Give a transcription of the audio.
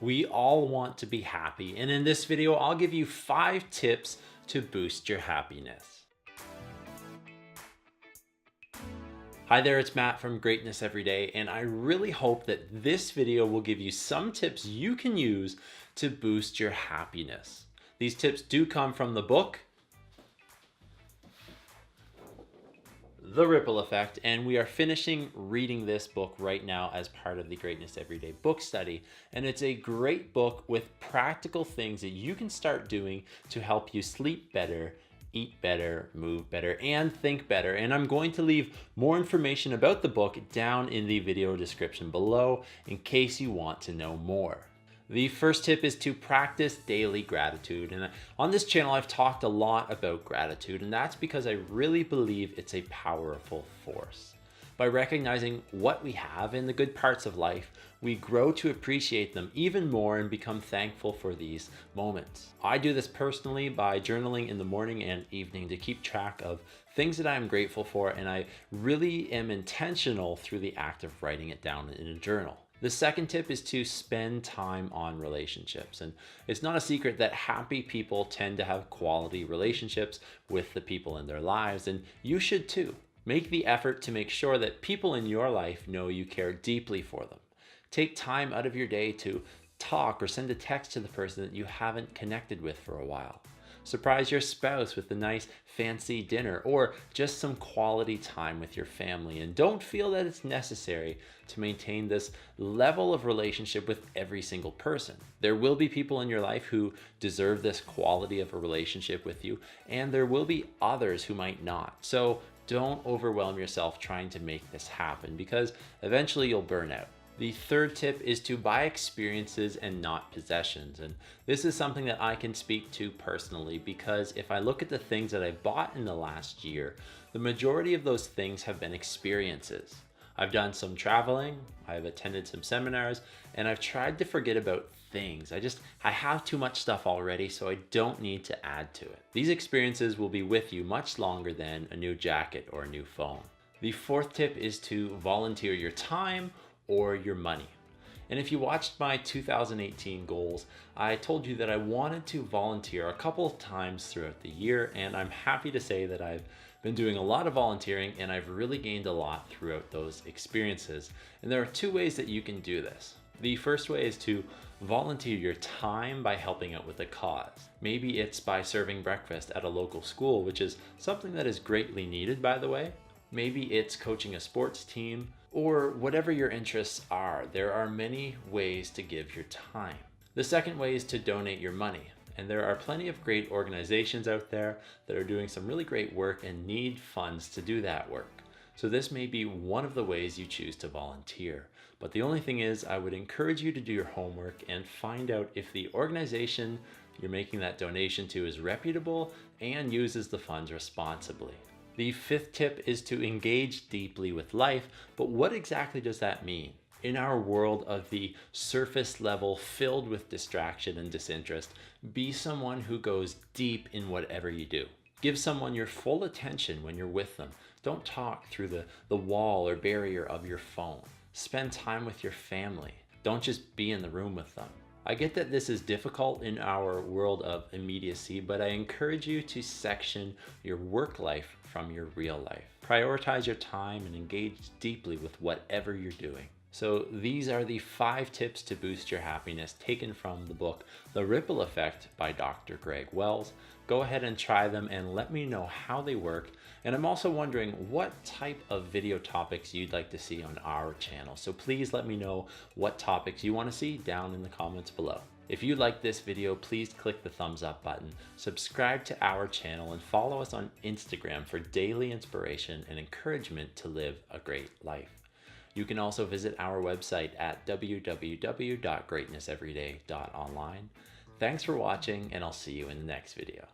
We all want to be happy, and in this video, I'll give you 5 tips to boost your happiness. Hi there, it's Matt from Greatness Everyday, and I really hope that this video will give you some tips you can use to boost your happiness. These tips do come from the book, The Ripple Effect, and we are finishing reading this book right now as part of the Greatness Everyday book study. And it's a great book with practical things that you can start doing to help you sleep better, eat better, move better, and think better. And I'm going to leave more information about the book down in the video description below in case you want to know more. The first tip is to practice daily gratitude. And on this channel, I've talked a lot about gratitude, and that's because I really believe it's a powerful force. By recognizing what we have and the good parts of life, we grow to appreciate them even more and become thankful for these moments. I do this personally by journaling in the morning and evening to keep track of things that I'm grateful for, and I really am intentional through the act of writing it down in a journal. The second tip is to spend time on relationships. And it's not a secret that happy people tend to have quality relationships with the people in their lives, and you should too. Make the effort to make sure that people in your life know you care deeply for them. Take time out of your day to talk or send a text to the person that you haven't connected with for a while. Surprise your spouse with a nice fancy dinner or just some quality time with your family. And don't feel that it's necessary to maintain this level of relationship with every single person. There will be people in your life who deserve this quality of a relationship with you, and there will be others who might not. So don't overwhelm yourself trying to make this happen, because eventually you'll burn out. The third tip is to buy experiences and not possessions. And this is something that I can speak to personally, because if I look at the things that I bought in the last year, the majority of those things have been experiences. I've done some traveling, I've attended some seminars, and I've tried to forget about things. I have too much stuff already, so I don't need to add to it. These experiences will be with you much longer than a new jacket or a new phone. The fourth tip is to volunteer your time or your money. And if you watched my 2018 goals, I told you that I wanted to volunteer a couple of times throughout the year, and I'm happy to say that I've been doing a lot of volunteering and I've really gained a lot throughout those experiences. And there are 2 ways that you can do this. The first way is to volunteer your time by helping out with a cause. Maybe it's by serving breakfast at a local school, which is something that is greatly needed, by the way. Maybe it's coaching a sports team, or whatever your interests are. There are many ways to give your time. The second way is to donate your money. And there are plenty of great organizations out there that are doing some really great work and need funds to do that work. So this may be one of the ways you choose to volunteer. But the only thing is, I would encourage you to do your homework and find out if the organization you're making that donation to is reputable and uses the funds responsibly. The fifth tip is to engage deeply with life, but what exactly does that mean? In our world of the surface level filled with distraction and disinterest, be someone who goes deep in whatever you do. Give someone your full attention when you're with them. Don't talk through the wall or barrier of your phone. Spend time with your family. Don't just be in the room with them. I get that this is difficult in our world of immediacy, but I encourage you to section your work life from your real life. Prioritize your time and engage deeply with whatever you're doing. So these are the 5 tips to boost your happiness taken from the book, The Ripple Effect by Dr. Greg Wells. Go ahead and try them and let me know how they work. And I'm also wondering what type of video topics you'd like to see on our channel. So please let me know what topics you want to see down in the comments below. If you like this video, please click the thumbs up button, subscribe to our channel, and follow us on Instagram for daily inspiration and encouragement to live a great life. You can also visit our website at www.greatnesseveryday.online. Thanks for watching, and I'll see you in the next video.